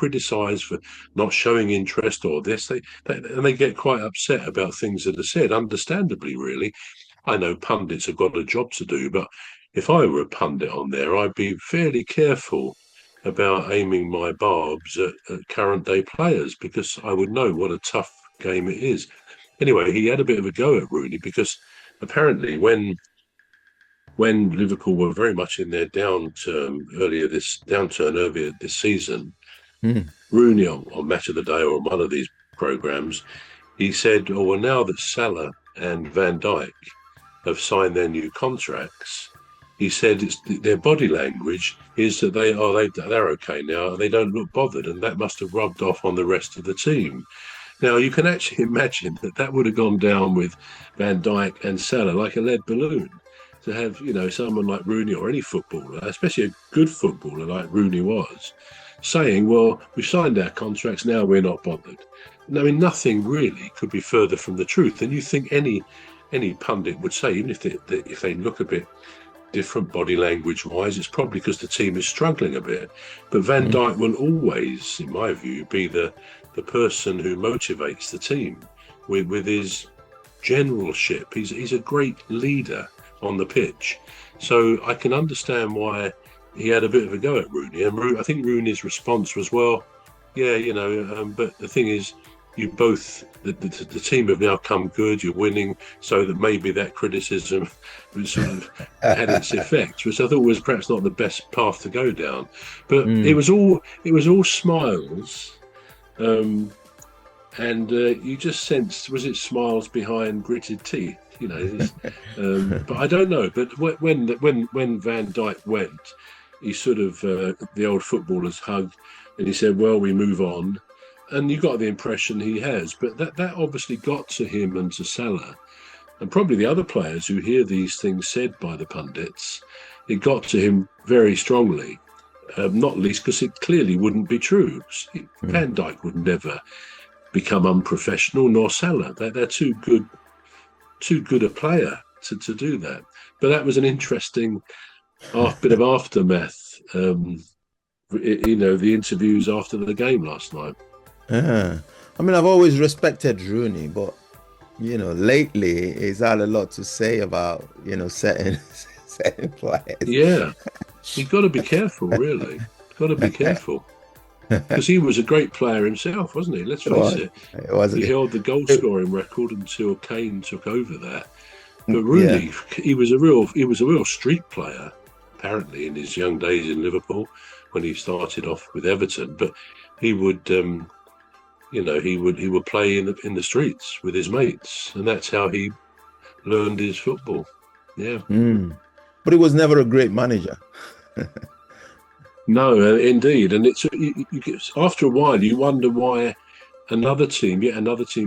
criticised for not showing interest or this. And they get quite upset about things that are said, understandably, really. I know pundits have got a job to do, but if I were a pundit on there, I'd be fairly careful about aiming my barbs at current day players, because I would know what a tough game it is. Anyway, he had a bit of a go at Rooney, because apparently when Liverpool were very much in their downturn earlier this season, Mm. Rooney on Match of the Day or on one of these programs, he said, "Oh well, now that Salah and Van Dijk have signed their new contracts," he said, their body language is that they're okay now and they don't look bothered, and that must have rubbed off on the rest of the team. Now you can actually imagine that would have gone down with Van Dijk and Salah like a lead balloon. To have someone like Rooney, or any footballer, especially a good footballer like Rooney was, saying, "Well, we've signed our contracts, now we're not bothered." I mean, nothing really could be further from the truth. And you think any pundit would say, even if they look a bit different body language wise, it's probably because the team is struggling a bit. But Van Mm. Dijk will always, in my view, be the person who motivates the team with his generalship. He's a great leader on the pitch. So I can understand why he had a bit of a go at Rooney. And I think Rooney's response was, well, yeah, but the thing is, the team have now come good, you're winning, so that maybe that criticism sort of had its effect, which I thought was perhaps not the best path to go down. But it Mm. was all smiles. And you just sensed, was it smiles behind gritted teeth? But I don't know. But when Van Dijk went, he sort of the old footballer's hug, and he said, "Well, we move on," and you got the impression he has. But that obviously got to him and to Salah, and probably the other players who hear these things said by the pundits. It got to him very strongly, not least because it clearly wouldn't be true. Mm. Van Dijk would never become unprofessional, nor Salah. They're too good a player to do that. But that was an interesting bit of aftermath. The interviews after the game last night. Yeah. I mean, I've always respected Rooney, but lately he's had a lot to say about certain players. Yeah, you've got to be careful, really. Got to be careful. Because he was a great player himself, wasn't he? Let's It face was. it. It was. He held the goal It- scoring record until KANE took over that. But yeah. Rooney, he was a real street player, apparently, in his young days in Liverpool when he started off with Everton. But he would, he would play in the streets with his mates, and that's how he learned his football. Yeah. Mm. But he was never a great manager. No, indeed, and after a while you wonder why yet another team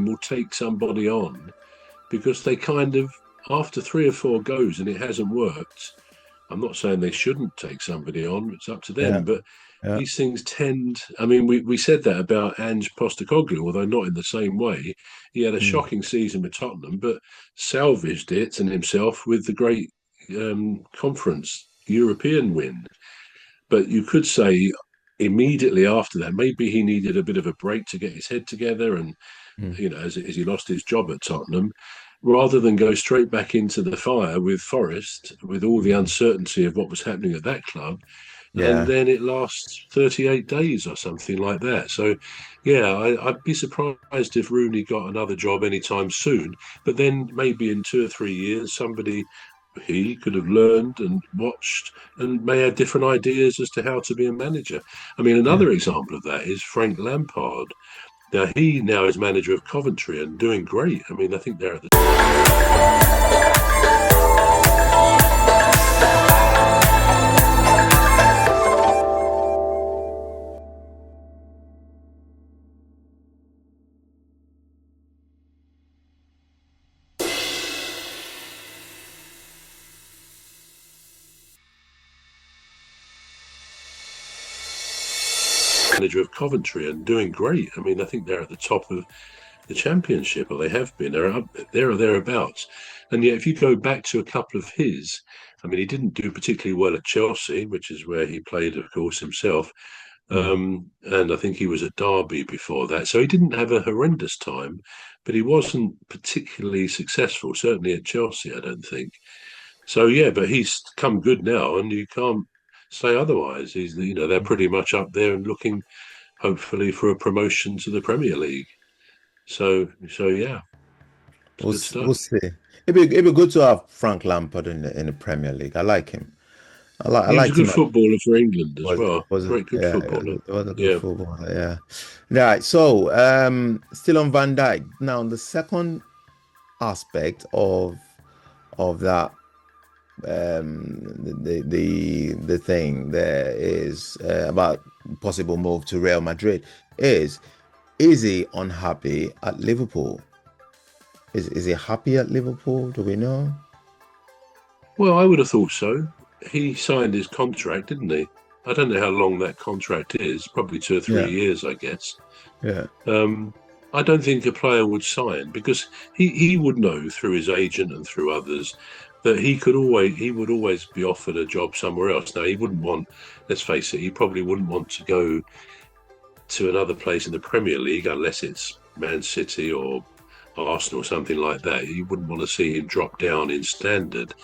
will take somebody on, because they kind of, after 3 or 4 goes and it hasn't worked. I'm not saying they shouldn't take somebody on; it's up to them. Yeah. But Yeah. these things tend. I mean, we said that about Ange Postecoglou, although not in the same way. He had a Mm. shocking season with Tottenham, but salvaged it and himself with the great conference European win. But you could say immediately after that, maybe he needed a bit of a break to get his head together, and Mm. as he lost his job at Tottenham, rather than go straight back into the fire with Forest, with all the uncertainty of what was happening at that club. And Yeah. then it lasts 38 days or something like that. So, yeah, I'd be surprised if Rooney got another job anytime soon. But then maybe in 2 or 3 years, somebody he could have learned and watched and may have different ideas as to how to be a manager. I mean, Yeah. another example of that is Frank Lampard. He now is manager of Coventry and doing great. I mean, I think they're at the manager of Coventry and doing great. I mean, I think they're at the top of the championship, or they have been. They're up there or thereabouts. And yet, if you go back to a couple of his, I mean, he didn't do particularly well at Chelsea, which is where he played, of course, himself. And I think he was at Derby before that. So he didn't have a horrendous time, but he wasn't particularly successful, certainly at Chelsea, I don't think. So, yeah, but he's come good now, and you can't say otherwise. They're pretty much up there and looking, hopefully, for a promotion to the Premier League. So yeah, it's We'll, good we'll stuff. see. It'd be good to have Frank Lampard in the Premier League. I like him. I He was a liked good him. footballer for England as Was well. was Great, good yeah, footballer. it was a good Yeah. footballer. Yeah. Right. So, still on Van Dijk. Now, the second aspect of that, the thing there is about possible move to Real Madrid is he unhappy at Liverpool? Is he happy at Liverpool? Do we know? Well, I would have thought so. He signed his contract, didn't he? I don't know how long that contract is. Probably 2 or 3 Yeah. years, I guess. Yeah. I don't think a player would sign because he would know through his agent and through others that he would always be offered a job somewhere else. Now he wouldn't want, let's face it, he probably wouldn't want to go to another place in the Premier League unless it's Man City or Arsenal or something like that. You wouldn't want to see him drop down in standard.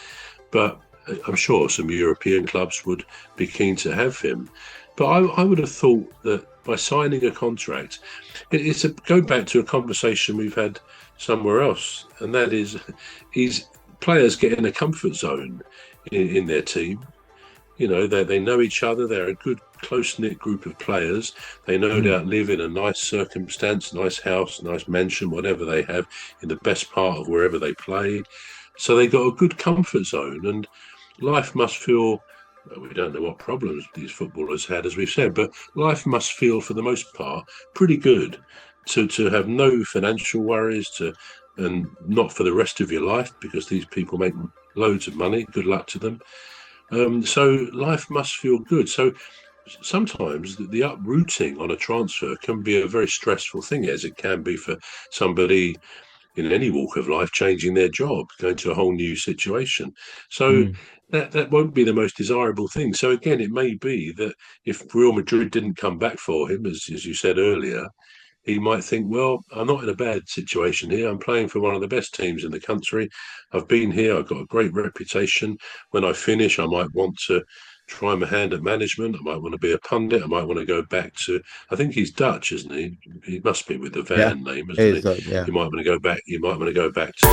But I'm sure some European clubs would be keen to have him. But I would have thought that by signing a contract, it's a go back to a conversation we've had somewhere else, and that is players get in a comfort zone in their team. They know each other. They're a good, close-knit group of players. They no Mm. doubt live in a nice circumstance, nice house, nice mansion, whatever they have, in the best part of wherever they play. So they got a good comfort zone, and life must feel. Well, we don't know what problems these footballers had, as we've said, but life must feel, for the most part, pretty good to have no financial worries and not for the rest of your life because these people make loads of money. Good luck to them. So life must feel good. So sometimes the uprooting on a transfer can be a very stressful thing, as it can be for somebody in any walk of life changing their job, going to a whole new situation. So Mm. that won't be the most desirable thing. So again, it may be that if Real Madrid didn't come back for him, as you said earlier, he might think, well, I'm not in a bad situation here. I'm playing for one of the best teams in the country. I've been here. I've got a great reputation. When I finish, I might want to try my hand at management. I might want to be a pundit. I might want to go back to, I think he's Dutch, isn't he? He must be with the Yeah. Van name, isn't he? Is yeah. You might want to go back. You might want to go back to.